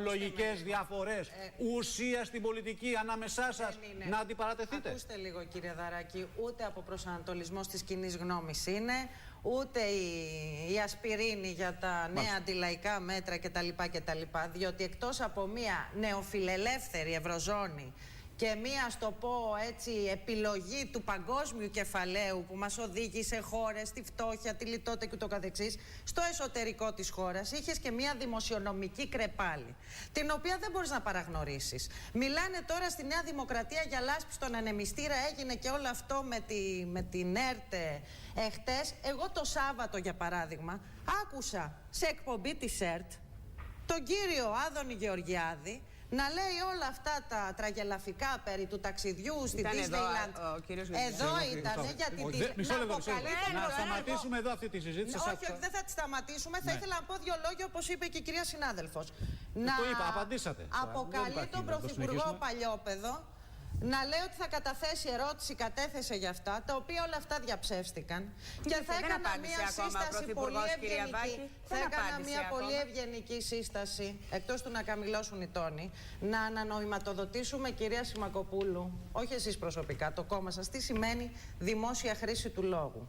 ιδεολογικές διαφορές, ουσία στην πολιτική ανάμεσά σας, να αντιπαρατεθείτε? Ακούστε λίγο, κύριε Δαράκη, ούτε από προσανατολισμός της κοινής γνώμης είναι, ούτε η ασπιρίνη για τα νέα αντιλαϊκά μέτρα κτλ. Διότι εκτός από μια νεοφιλελεύθερη ευρωζώνη και μία, στο πω έτσι, επιλογή του παγκόσμιου κεφαλαίου που μας οδήγησε χώρες στη φτώχεια, τη λιτότητα και το καθεξής, στο εσωτερικό της χώρας είχες και μία δημοσιονομική κρεπάλη, την οποία δεν μπορείς να παραγνωρίσεις. Μιλάνε τώρα στη Νέα Δημοκρατία για λάσπη στον ανεμιστήρα, έγινε και όλο αυτό με την ΕΡΤ εχτες. Εγώ το Σάββατο, για παράδειγμα, άκουσα σε εκπομπή της ΕΡΤ τον κύριο Άδωνη Γεωργιάδη να λέει όλα αυτά τα τραγελαφικά περί του ταξιδιού στην Disneyland. Εδώ ήταν για την Disneyland. Να σταματήσουμε εδώ αυτή τη συζήτηση. Όχι, δεν θα τη σταματήσουμε. Θα ήθελα να πω δύο λόγια, όπως είπε και η κυρία συνάδελφος. Το είπα, απαντήσατε. Αποκαλεί τον Πρωθυπουργό παλιόπαιδο, να λέει ότι θα καταθέσει ερώτηση, κατέθεσε για αυτά, τα οποία όλα αυτά διαψεύστηκαν. Και θα έκανα μια σύσταση πολύ ευγενική. Θα έκανα μια πολύ ευγενική σύσταση, εκτός του να καμηλώσουν οι τόνοι, να ανανοηματοδοτήσουμε, κυρία Σιμακοπούλου, όχι εσείς προσωπικά, το κόμμα σας, τι σημαίνει δημόσια χρήση του λόγου.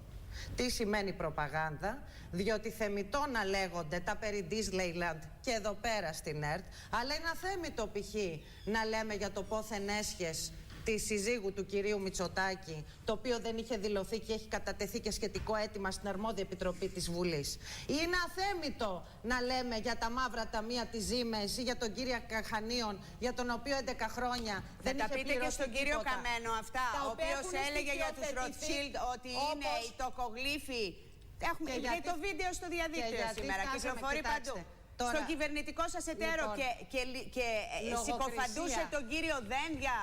Τι σημαίνει προπαγάνδα, διότι θεμιτό να λέγονται τα περί Disneyland και εδώ πέρα στην ΕΡΤ, αλλά είναι αθέμητο π.χ. να λέμε για το πόθεν έσχες τη συζύγου του κυρίου Μητσοτάκη, το οποίο δεν είχε δηλωθεί και έχει κατατεθεί και σχετικό αίτημα στην αρμόδια επιτροπή της Βουλής. Είναι αθέμητο να λέμε για τα μαύρα ταμεία της Ζήμες ή για τον κύριο Καχανίων, για τον οποίο 11 χρόνια δεν είχε πληρωθεί. Θα τα πείτε και στον κύριο Καμένο αυτά, ο οποίος έλεγε για τους Ροτσίλντ ότι είναι οι τοκογλύφοι. Έχουμε και το βίντεο στο διαδίκτυο σήμερα, κυκλοφορεί παντού. Τώρα, στον κυβερνητικό σας εταίρο και συκοφαντούσε τον κύριο Δένδια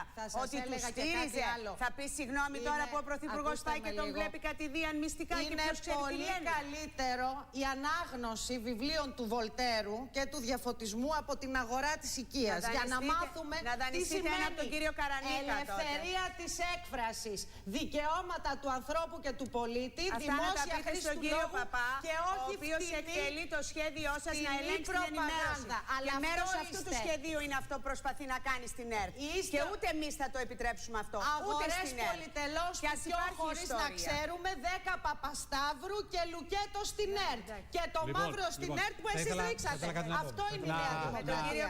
ότι του στήριζε. Θα πει συγγνώμη τώρα που ο Πρωθυπουργός πάει και τον βλέπει κατηδίαν μυστικά και ποιος ξέρει τι λένε. Είναι πολύ καλύτερο η ανάγνωση βιβλίων του Βολτέρου και του διαφωτισμού από την αγορά της οικίας. Για να μάθουμε τι σημαίνει τον κύριο ελευθερία της έκφρασης, δικαιώματα του ανθρώπου και του πολίτη, δημόσια χρήση του λόγου και όχι ο οποίος εκτελεί το σχέδιό σας να ελέγξει προπαγάνδα. Αλλά και μέρος αυτού του σχεδίου είναι αυτό που προσπαθεί να κάνει στην ΕΡΤ. Και ούτε εμείς θα το επιτρέψουμε αυτό. Αγορές πολυτελώς χωρίς να ξέρουμε, 10 Παπασταύρου και Λουκέτο στην ΕΡΤ. Και το μαύρο στην ΕΡΤ που εσείς ρίξατε. Αυτό είναι η Νέα Δημοκρατία.